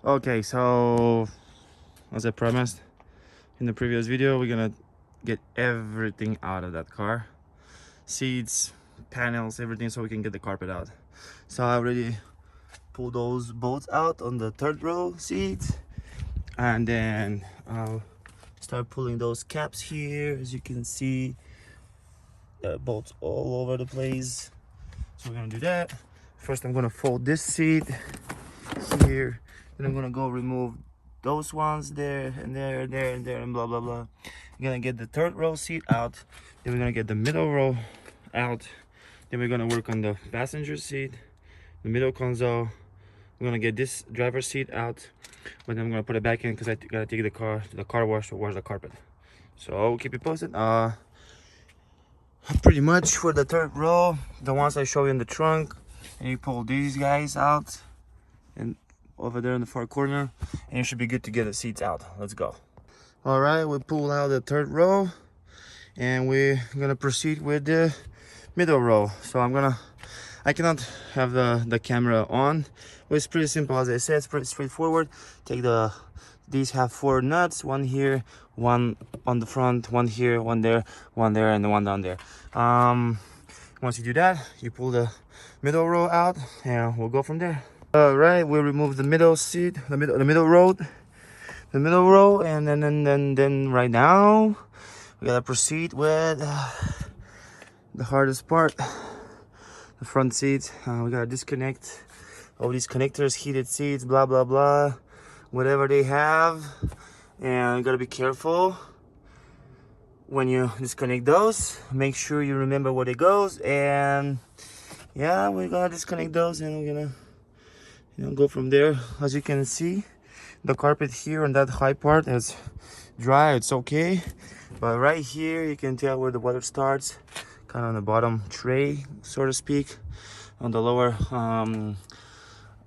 Okay, so as I promised in the previous video, we're gonna get everything out of that car. Seats, panels, everything, so we can get the carpet out. So I already pulled those bolts out on the third row seat, and then I'll start pulling those caps here. As you can see, there are bolts all over the place. So we're gonna do that. First, I'm gonna fold this seat here. Then I'm gonna go remove those ones there and there and there and there and blah blah blah. We're gonna get the third row seat out. Then we're gonna get the middle row out. Then we're gonna work on the passenger seat, the middle console. We're gonna get this driver's seat out, but then I'm gonna put it back in because I gotta take the car to the car wash to wash the carpet. So we'll keep you posted. Pretty much for the third row, the ones I show you in the trunk, and you pull these guys out and over there in the far corner, and you should be good to get the seats out. Let's go. All right, we pull out the third row, and we're gonna proceed with the middle row. So I cannot have the camera on, but it's pretty simple. As I said, it's pretty straightforward. These have 4 nuts, one here, one on the front, one here, one there, and the one down there. Once you do that, you pull the middle row out, and we'll go from there. All right, we remove the middle seat, the middle row, and then right now we gotta proceed with the hardest part, the front seats. We gotta disconnect all these connectors, heated seats, blah blah blah, whatever they have, and you gotta be careful when you disconnect those. Make sure you remember where it goes, and yeah, we're gonna disconnect those, and we're gonna go from there. As you can see, the carpet here on that high part is dry, it's okay, but right here you can tell where the water starts, kind of on the bottom tray, so to speak, on the lower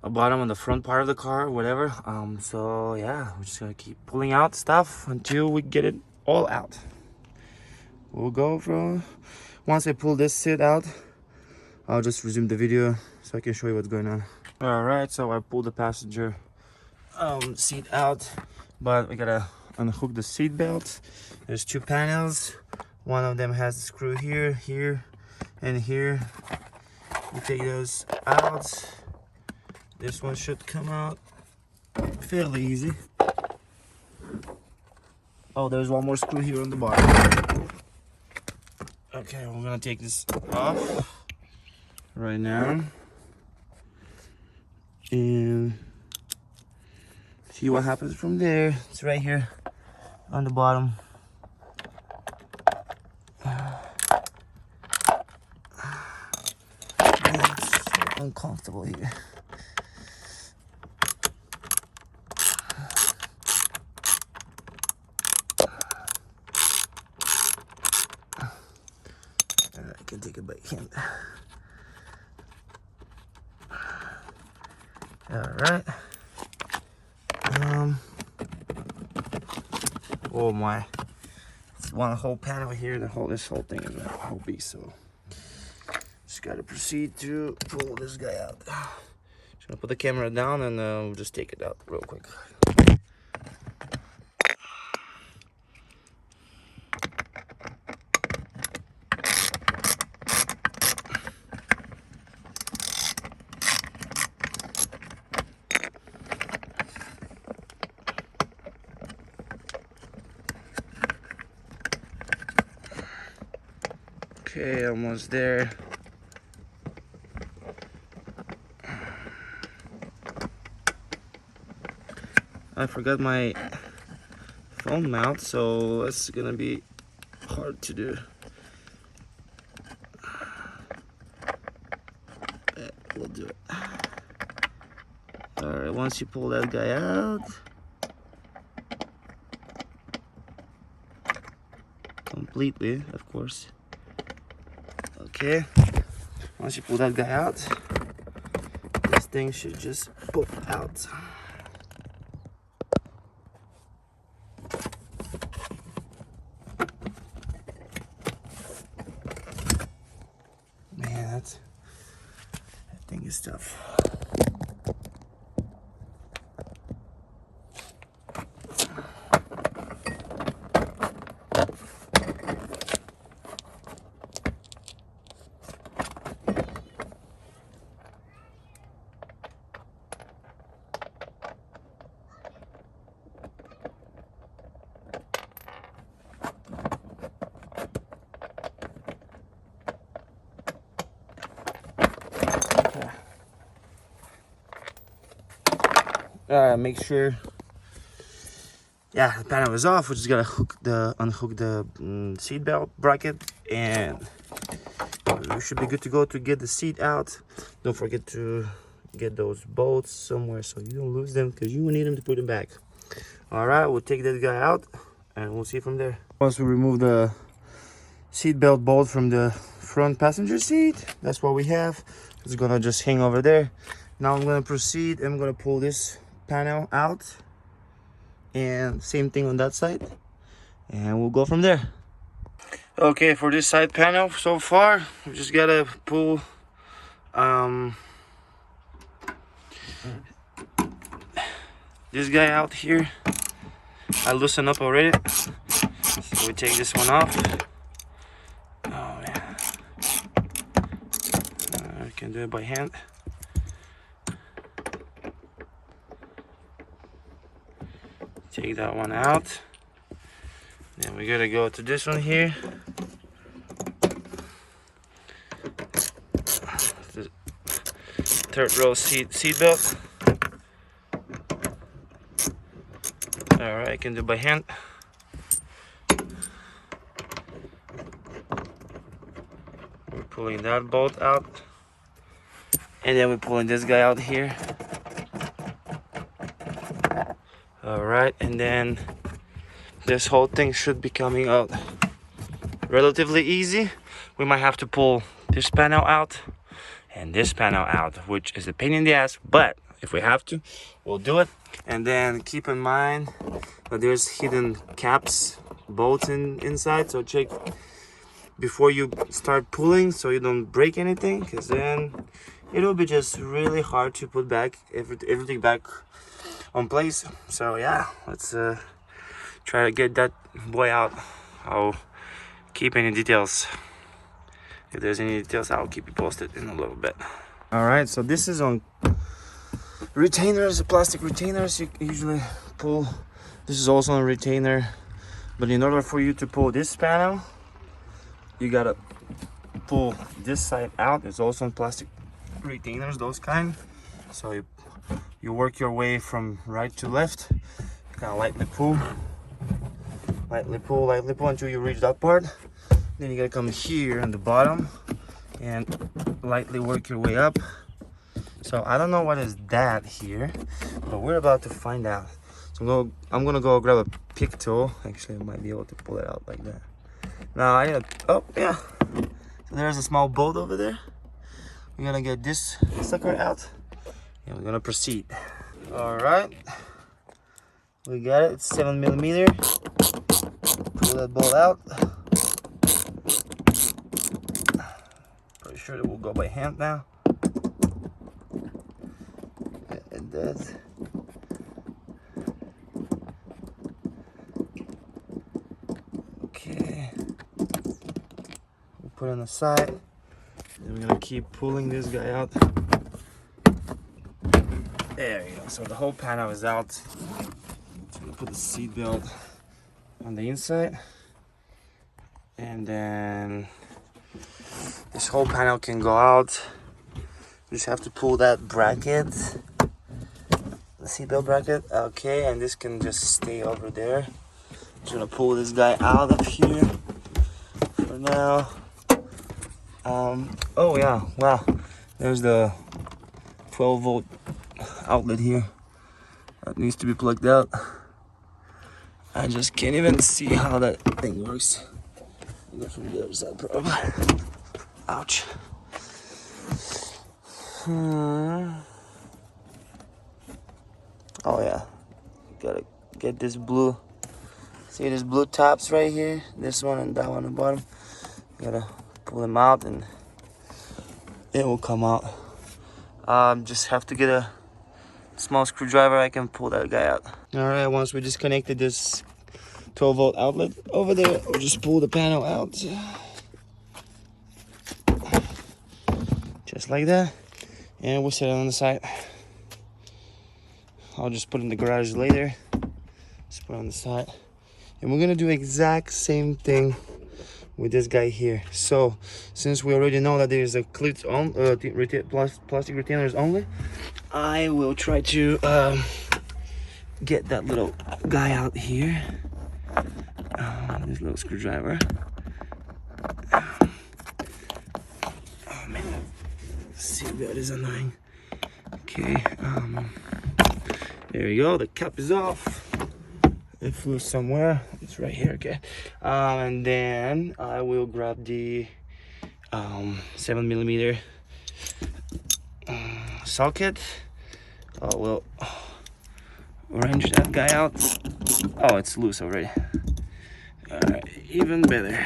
bottom on the front part of the car, whatever. So yeah, we're just gonna keep pulling out stuff until we get it all out. We'll go from once I pull this seat out, I'll just resume the video so I can show you what's going on. All right, so I pulled the passenger seat out, but we gotta unhook the seat belt. There's 2 panels. One of them has a screw here, here, and here. You take those out. This one should come out fairly easy. Oh, there's one more screw here on the bottom. Okay, we're gonna take this off right now and see what happens from there. It's right here on the bottom. It's so uncomfortable here. I can take it by hand. All right. Oh my! It's one whole panel here. This whole thing is a whole piece. So just gotta proceed to pull this guy out. Just gonna put the camera down and we'll just take it out real quick. Okay, almost there. I forgot my phone mount, so it's gonna be hard to do. Yeah, we'll do it. Alright, once you pull that guy out, completely, of course. Okay, once you pull that guy out, this thing should just pop out. Man, that thing is tough. make sure, yeah, the panel is off. We just gotta unhook the seat belt bracket, and we should be good to go to get the seat out. Don't forget to get those bolts somewhere so you don't lose them, because you will need them to put them back. All right, we'll take that guy out and we'll see from there. Once we remove the seat belt bolt from the front passenger seat, that's what we have. It's gonna just hang over there. Now I'm gonna proceed. I'm gonna pull this panel out, and same thing on that side, and we'll go from there. Okay, for this side panel so far, we just gotta pull this guy out here. I loosened up already, so we take this one off. Oh man, I can do it by hand. Take that one out. Then we gotta go to this one here. The third row seat belt. Alright, I can do it by hand. We're pulling that bolt out. And then we're pulling this guy out here. Alright, and then this whole thing should be coming out relatively easy. We might have to pull this panel out and this panel out, which is a pain in the ass, but if we have to, we'll do it. And then keep in mind that there's hidden caps, bolts inside, so check before you start pulling so you don't break anything, because then it'll be just really hard to put back everything back on place. So yeah, let's try to get that boy out. I'll keep any details. If there's any details, I'll keep you posted in a little bit. All right, so this is on retainers, plastic retainers. You usually pull. This is also on retainer, but in order for you to pull this panel, you gotta pull this side out. It's also on plastic retainers, those kind. So you work your way from right to left. Kind of lightly pull until you reach that part. Then you gotta come here on the bottom and lightly work your way up. So I don't know what is that here, but we're about to find out. So I'm gonna go grab a pick tool. Actually, I might be able to pull it out like that. Now oh yeah. So there's a small bolt over there. We're gonna get this sucker out, and we're gonna proceed. All right, we got it. It's 7mm. Pull that bolt out. Pretty sure it will go by hand now. Yeah, it does. Okay. We'll put it on the side. Then we're gonna keep pulling this guy out. There you go. So the whole panel is out. So I'm gonna put the seat belt on the inside, and then this whole panel can go out. You just have to pull that bracket, the seatbelt bracket. Okay, and this can just stay over there. Just gonna pull this guy out of here for now. Oh yeah, wow. There's the 12-volt outlet here that needs to be plugged out. I just can't even see how that thing works. I'll go from the other side probably. Ouch. Oh yeah, gotta get this blue. See this blue tops right here? This one and that one on the bottom. Gotta pull them out and it will come out. Just have to get a small screwdriver. I can pull that guy out. All right, once we disconnected this 12-volt outlet over there, we'll just pull the panel out. Just like that. And we'll set it on the side. I'll just put it in the garage later. Just put it on the side. And we're gonna do exact same thing with this guy here. So since we already know that there's a clips on plastic retainers only, I will try to get that little guy out here. This little screwdriver. Oh man, seatbelt is annoying. Okay, there you go. The cap is off. It flew somewhere. It's right here. Okay, and then I will grab the 7mm socket. We'll wrench that guy out. Oh, it's loose already. Even better.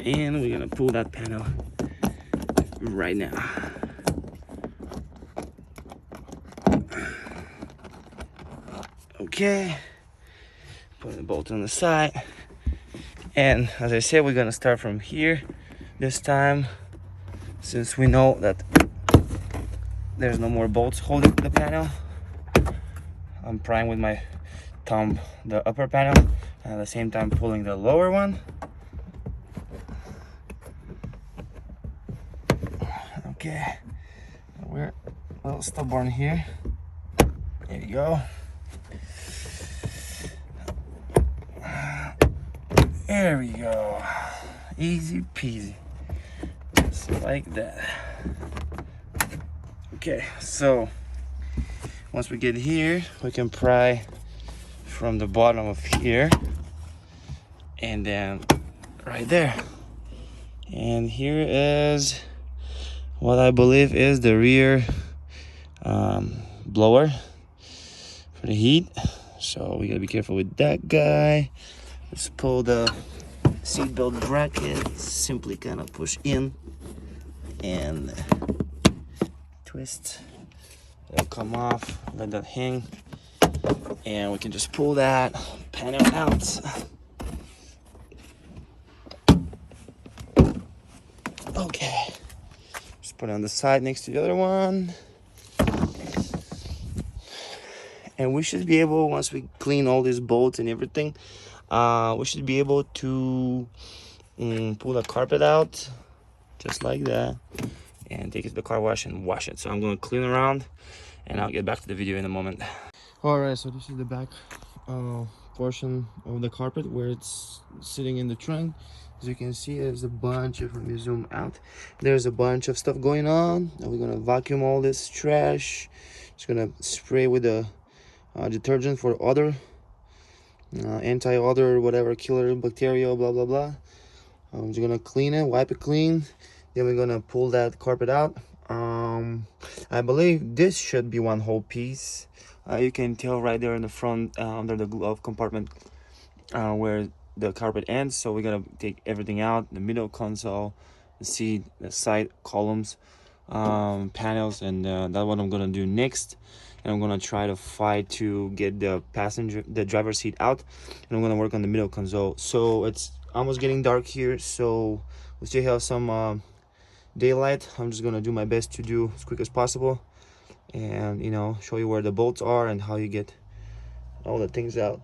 And we're gonna pull that panel right now. Okay, put the bolt on the side. And as I said, we're gonna start from here this time, since we know that there's no more bolts holding the panel. I'm prying with my thumb the upper panel, and at the same time pulling the lower one. Okay, we're a little stubborn here. There you go. There we go. Easy peasy. Just like that. Okay, so once we get here, we can pry from the bottom of here and then right there. And here is what I believe is the rear blower for the heat. So we gotta be careful with that guy. Let's pull the seatbelt bracket, simply kind of push in and twist. It'll come off, let that hang, and we can just pull that panel out. Okay, just put it on the side next to the other one. And we should be able, once we clean all these bolts and everything, we should be able to pull the carpet out just like that and take it to the car wash and wash it. So I'm going to clean around and I'll get back to the video in a moment. Alright, so this is the back portion of the carpet where it's sitting in the trunk. As you can see, there's a bunch of, let me zoom out, there's a bunch of stuff going on. And we're going to vacuum all this trash. Just going to spray with the detergent for odor, anti-odor, whatever, killer bacteria, blah blah blah. I'm just gonna clean it, wipe it clean, then we're gonna pull that carpet out. I believe this should be one whole piece. You can tell right there in the front, under the glove compartment, where the carpet ends. So we're gonna take everything out: the middle console, the seat, the side columns, panels, and that's what I'm gonna do next. And I'm gonna try to fight to get the driver's seat out, and I'm gonna work on the middle console. So it's almost getting dark here, so we still have some daylight. I'm just gonna do my best to do as quick as possible, and you know, show you where the bolts are and how you get all the things out.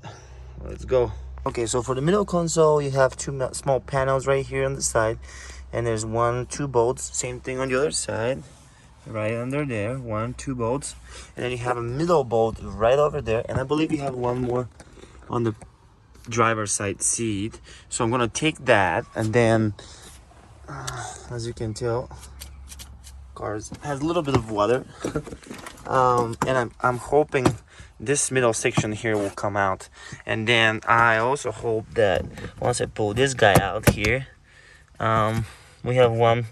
Let's go. Okay, so for the middle console, you have two small panels right here on the side, and there's 2 bolts. Same thing on the other side. Right under there, 2 bolts, and then you have a middle bolt right over there, and I believe you have one more on the driver's side seat. So I'm gonna take that, and then as you can tell, cars has a little bit of water. And I'm hoping this middle section here will come out, and then I also hope that once I pull this guy out here, we have one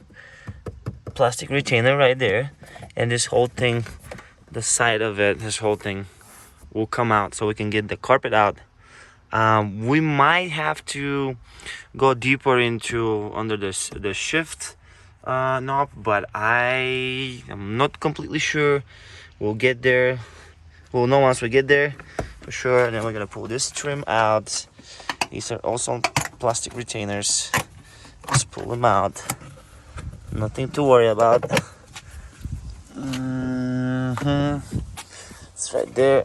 plastic retainer right there, and this whole thing, the side of it, this whole thing will come out, so we can get the carpet out. We might have to go deeper into under the shift knob, but I am not completely sure. We'll get there, we'll know once we get there for sure. And then we're gonna pull this trim out. These are also plastic retainers. Just pull them out. Nothing to worry about. It's right there.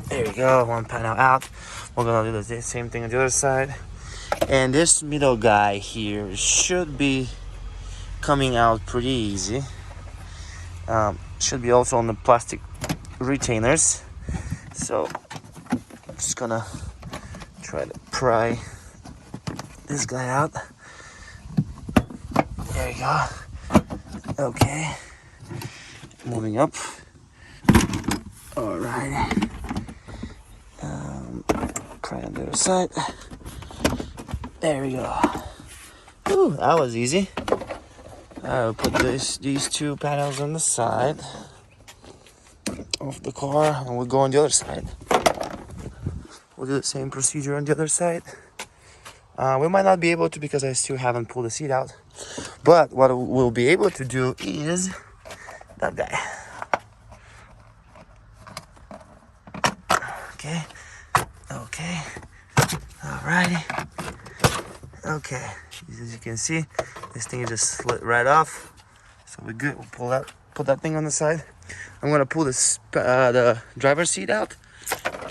There we go. One panel out. We're gonna do the same thing on the other side. And this middle guy here should be coming out pretty easy. Should be also on the plastic retainers. So I'm just gonna try to pry this guy out. There you go. Okay, moving up. All right. Try on the other side. There we go. Ooh, that was easy. I'll put these two panels on the side of the car, and we'll go on the other side. We'll do the same procedure on the other side. We might not be able to because I still haven't pulled the seat out. But what we'll be able to do is that guy. Okay. Okay. Alrighty. Okay. As you can see, this thing just slid right off. So we're good. We'll put that thing on the side. I'm gonna pull the driver's seat out,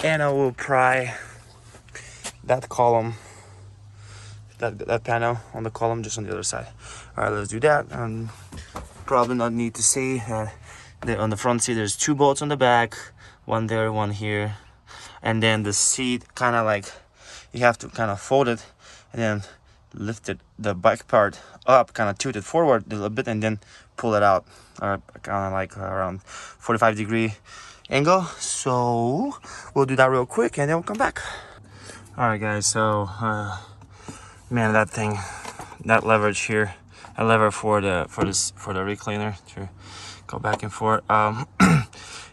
and I will pry that column, that panel on the column just on the other side. All right, let's do that. Probably not need to say on the front seat there's 2 bolts on the back, one there, one here, and then the seat kind of like you have to kind of fold it and then lift it, the back part up, kind of tilt it forward a little bit, and then pull it out, or kind of like around 45-degree angle. So we'll do that real quick and then we'll come back. All right, guys. So man, that thing, that leverage here, a lever for the recliner to go back and forth.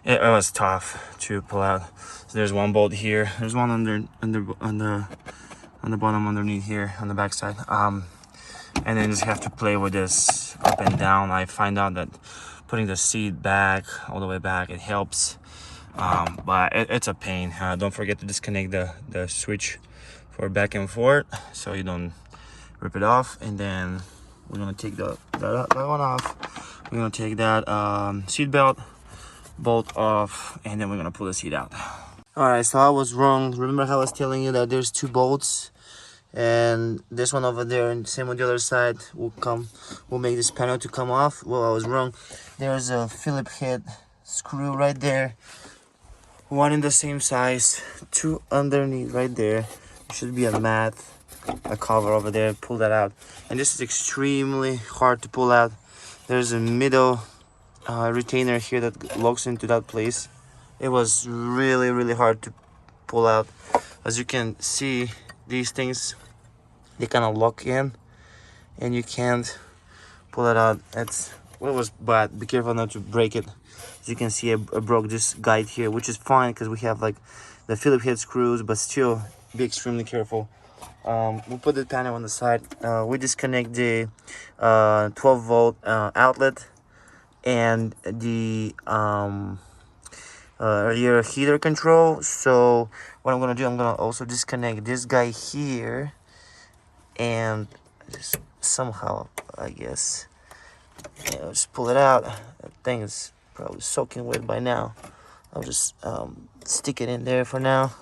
It was tough to pull out. So there's one bolt here. There's one on the bottom underneath here on the back side. And then just have to play with this up and down. I find out that putting the seat back, all the way back, it helps. But it's a pain. Don't forget to disconnect the switch for back and forth so you don't rip it off. And then we're gonna take that one off. We're gonna take that seat belt bolt off, and then we're gonna pull the seat out. All right, so I was wrong. Remember how I was telling you that there's 2 bolts, and this one over there and same on the other side will make this panel to come off? Well, I was wrong. There's a Phillips head screw right there, one in the same size, 2 underneath right there. There should be a mat, a cover over there. Pull that out, and this is extremely hard to pull out. There's a middle retainer here that locks into that place. It was really hard to pull out. As you can see, these things, they kind of lock in and you can't pull it out. It was bad. Be careful not to break it. As you can see, I broke this guide here, which is fine because we have like the Phillips head screws, but still be extremely careful. We'll put the panel on the side. We disconnect the 12-volt outlet and the rear heater control. So what I'm gonna do, I'm gonna also disconnect this guy here, and just somehow, I guess, just pull it out. That thing is probably soaking wet by now. I'll just stick it in there for now.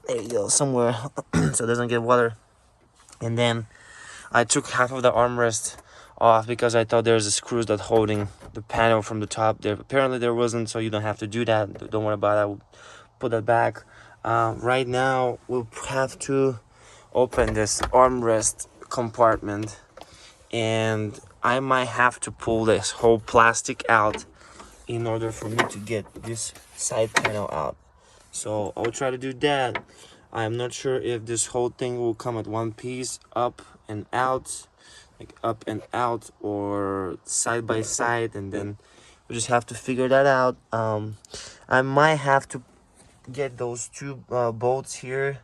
There you go, somewhere so it doesn't get water. And then I took half of the armrest off because I thought there's a screws that holding the panel from the top there. Apparently there wasn't, so you don't have to do that. Don't worry about it. I will put that back. Right now we'll have to open this armrest compartment, and I might have to pull this whole plastic out in order for me to get this side panel out. So I'll try to do that. I'm not sure if this whole thing will come at one piece, up and out, like up and out, or side by side, and then we just have to figure that out. I might have to get those 2 bolts here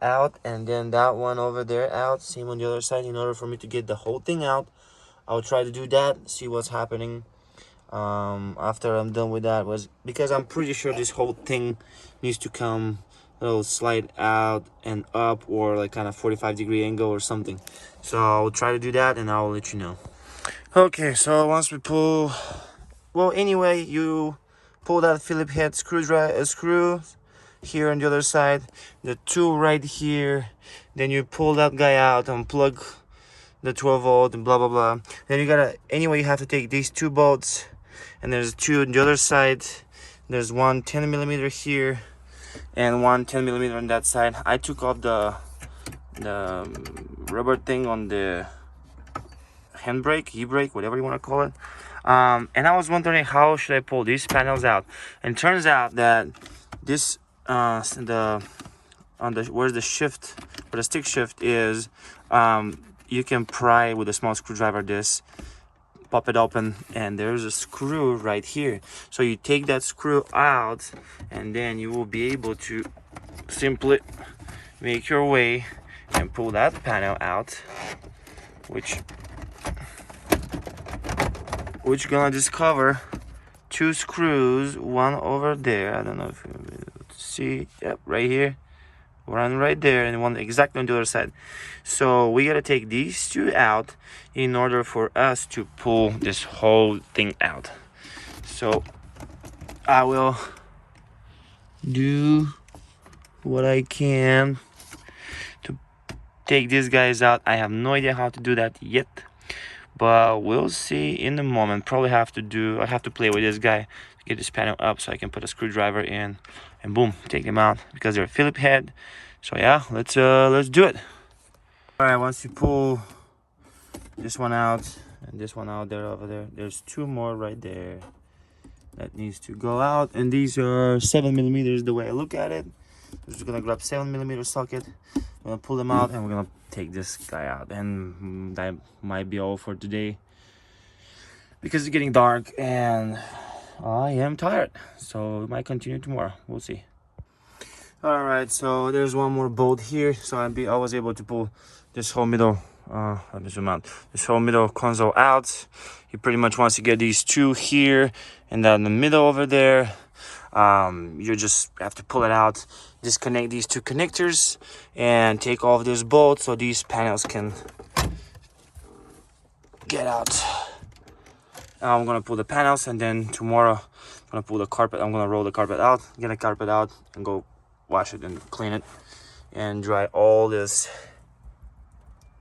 out, and then that one over there out, same on the other side, in order for me to get the whole thing out. I'll try to do that, see what's happening after I'm done with that, was because I'm pretty sure this whole thing needs to come a little slide out and up, or like kind of 45-degree angle or something. So I'll try to do that and I'll let you know. Okay, so once we pull, well, anyway, you pull that Phillips head screw here on the other side, the 2 right here, then you pull that guy out and plug the 12-volt and blah blah blah. Then you gotta, anyway, you have to take these 2 bolts and there's two on the other side. There's one 10 millimeter here and one 10 millimeter on that side. I took off the rubber thing on the handbrake, e-brake, whatever you want to call it. And I was wondering how should I pull these panels out. And it turns out that this where's the shift, where the stick shift is, you can pry with a small screwdriver this, pop it open, and there's a screw right here. So you take that screw out, and then you will be able to simply make your way and pull that panel out, which gonna discover two screws, one over there. I don't know if you'll be able to see. Yep, right here, one right there, and one exactly on the other side. So we gotta take these two out in order for us to pull this whole thing out. So I will do what I can to take these guys out. I have no idea how to do that yet, but we'll see in a moment. Probably I have to play with this guy to get this panel up so I can put a screwdriver in and boom, take them out, because they're Phillips head. So yeah, let's do it. All right, once you pull this one out and this one out there, over there, there's two more right there that needs to go out, and these are 7 millimeters the way I look at it. I'm just gonna grab 7 millimeter socket. I'm gonna pull them out and we're gonna take this guy out, and that might be all for today because it's getting dark and I am tired, so we might continue tomorrow. We'll see. All right, so there's one more bolt here, so I was able to pull this whole middle this whole middle console out. He pretty much wants to get these two here and then the middle over there. You just have to pull it out, disconnect these two connectors, and take off this bolt so these panels can get out. I'm gonna pull the panels, and then tomorrow I'm gonna pull the carpet. I'm gonna roll the carpet out, get the carpet out, and go wash it and clean it and dry all this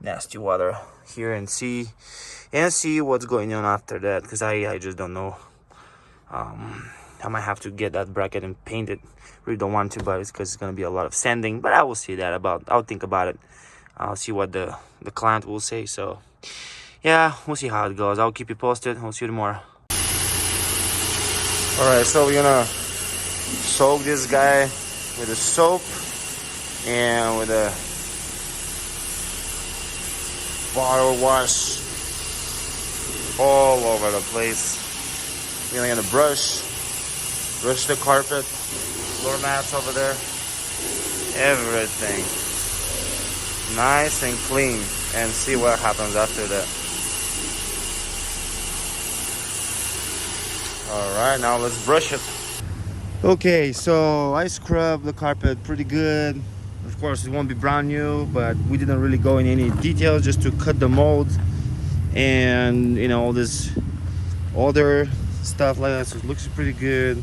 nasty water here and see what's going on after that, because I just don't know. I might have to get that bracket and paint it. Really don't want to, but it's because it's gonna be a lot of sanding. But I will see that I'll think about it. I'll see what the client will say. So yeah, we'll see how it goes. I'll keep you posted. I'll see you tomorrow. All right, so we're gonna soak this guy with the soap and with a bottle wash all over the place. We're gonna brush the carpet, floor mats over there, everything nice and clean, and see what happens after that. All right, now let's brush it. Okay, so I scrubbed the carpet pretty good. Of course, it won't be brand new, but we didn't really go in any details, just to cut the mold and all this other stuff like that. So it looks pretty good.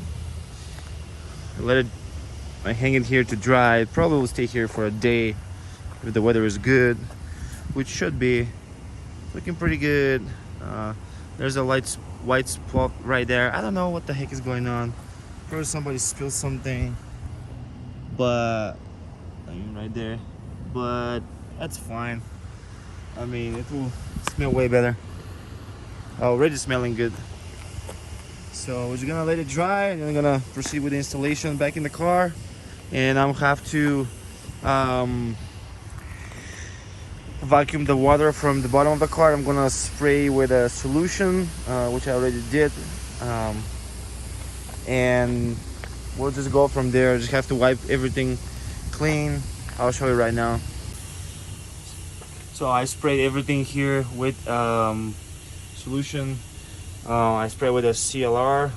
I hang it here to dry. It probably will stay here for a day if the weather is good, which should be looking pretty good. There's a white spot right there. I don't know what the heck is going on. Probably somebody spilled something, but right there, but that's fine. I mean, it will smell way better. Already smelling good. So we're just gonna let it dry, and then I'm gonna proceed with the installation back in the car. And I'll have to vacuum the water from the bottom of the car. I'm gonna spray with a solution, which I already did, and we'll just go from there. Just have to wipe everything clean. I'll show you right now. So I sprayed everything here with solution. I spray with a CLR,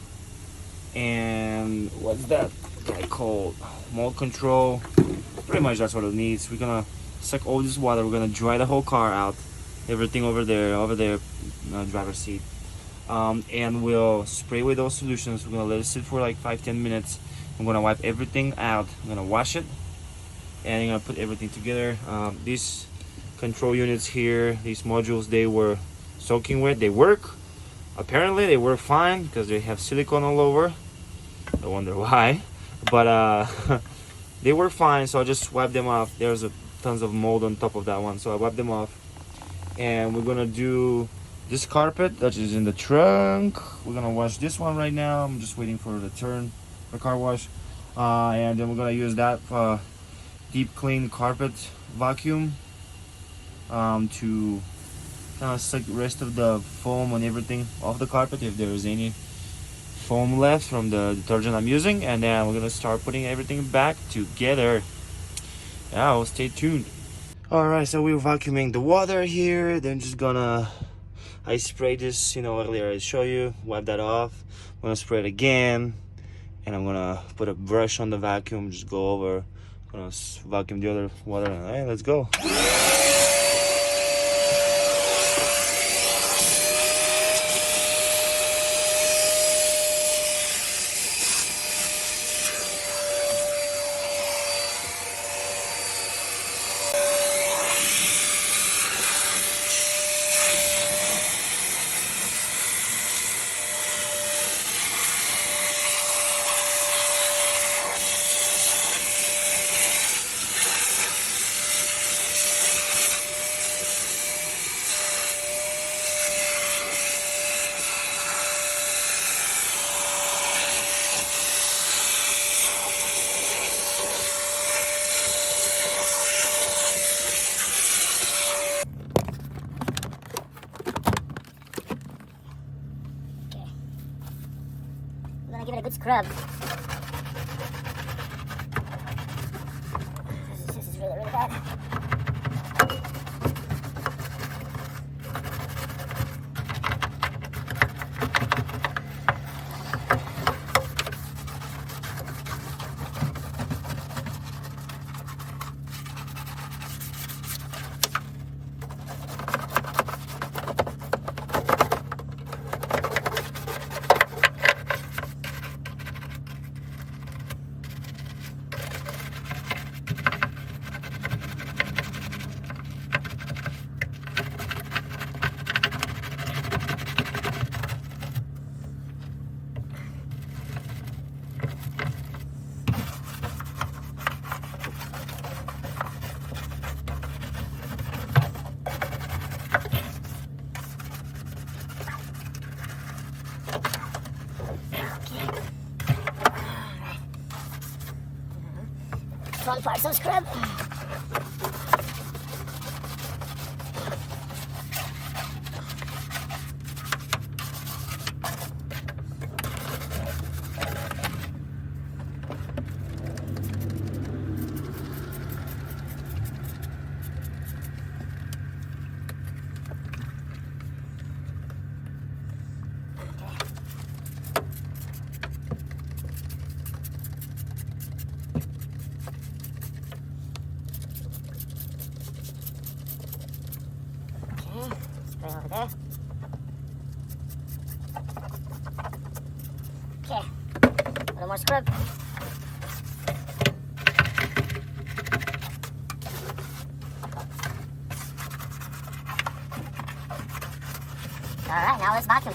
and what's that guy called? Mold control. Pretty much that's what it needs. We're gonna suck all this water. We're gonna dry the whole car out, everything over there, driver's seat, and we'll spray with those solutions. We're gonna let it sit for like 5-10 minutes. I'm gonna wipe everything out. I'm gonna wash it, and I'm gonna put everything together. These control units here, these modules, they were soaking wet. They work. Apparently they work fine because they have silicone all over. I wonder why, but they were fine, so I just wiped them off. There's tons of mold on top of that one, so I wiped them off. And we're gonna do this carpet that is in the trunk. We're gonna wash this one right now. I'm just waiting for the turn for car wash, and then we're gonna use that deep clean carpet vacuum to kind of suck the rest of the foam and everything off the carpet if there is any foam left from the detergent I'm using. And then we're gonna start putting everything back together. Yeah, well, stay tuned. All right, so we're vacuuming the water here. Then just gonna, I sprayed this, earlier I showed you, wipe that off. I'm gonna spray it again, and I'm gonna put a brush on the vacuum, just go over. I'm gonna vacuum the other water. All right, let's go. I'm gonna give it a good scrub. This is really, really bad. Front part some scrub. Spray over there. Okay, a little more scrub. Alright, now let's vacuum.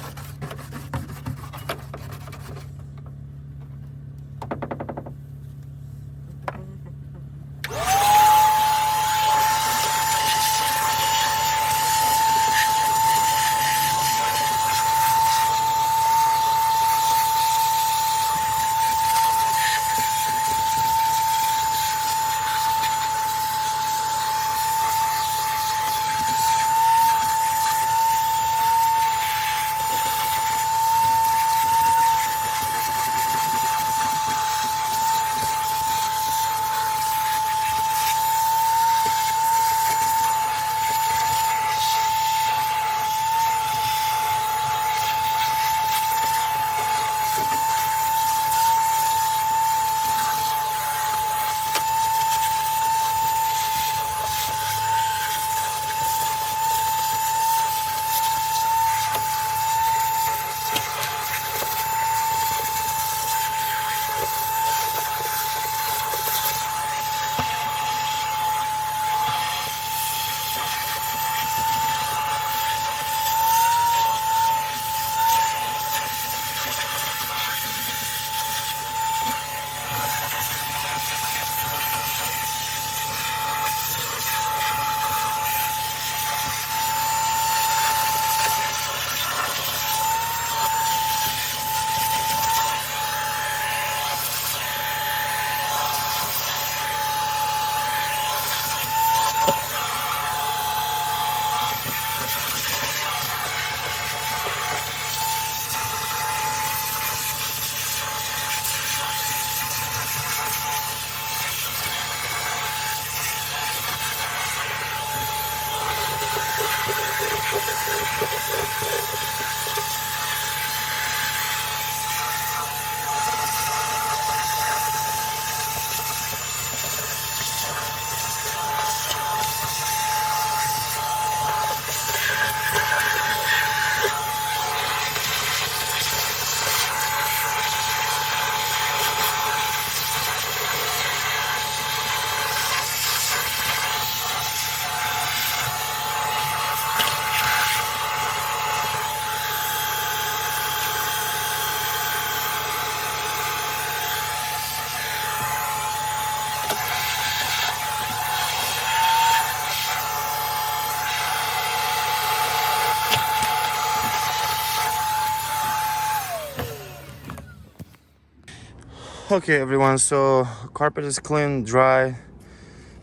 Okay, everyone, so carpet is clean, dry,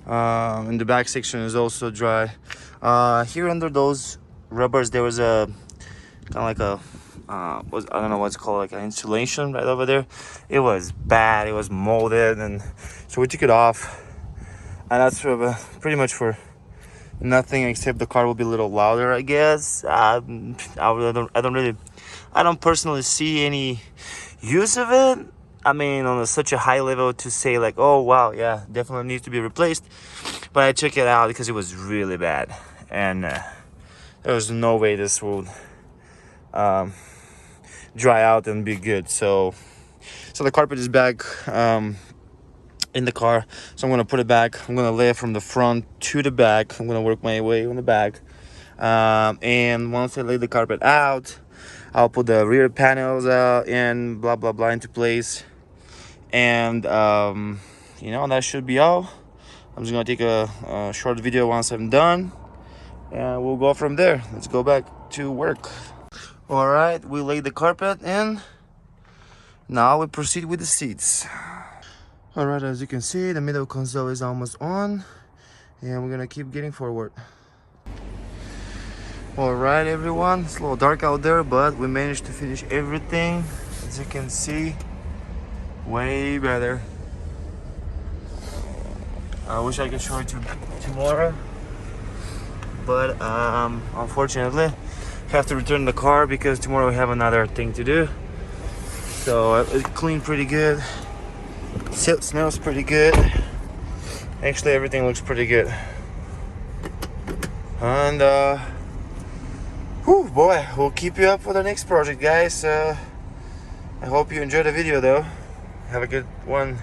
and the back section is also dry. Here under those rubbers there was a kind of like a I don't know what's called, like an insulation right over there. It was bad, it was molded, and so we took it off, and that's pretty much for nothing, except the car will be a little louder, I guess. I don't personally see any use of it. I mean, on such a high level to say like, oh wow, yeah, definitely needs to be replaced. But I checked it out because it was really bad, and there was no way this would dry out and be good. So the carpet is back in the car, so I'm gonna put it back. I'm gonna lay it from the front to the back. I'm gonna work my way on the back, and once I lay the carpet out, I'll put the rear panels and blah blah blah into place. And you know, that should be all. I'm just gonna take a short video once I'm done, and we'll go from there. Let's go back to work. All right, we laid the carpet in. Now we proceed with the seats. All right, as you can see, the middle console is almost on, and we're gonna keep getting forward. All right, everyone, it's a little dark out there, but we managed to finish everything. As you can see, way better. I wish I could show it to tomorrow, but unfortunately I have to return the car because tomorrow we have another thing to do. So it cleaned pretty good, it smells pretty good, actually everything looks pretty good. And whew, boy, we'll keep you up for the next project, guys. I hope you enjoyed the video though. Have a good one.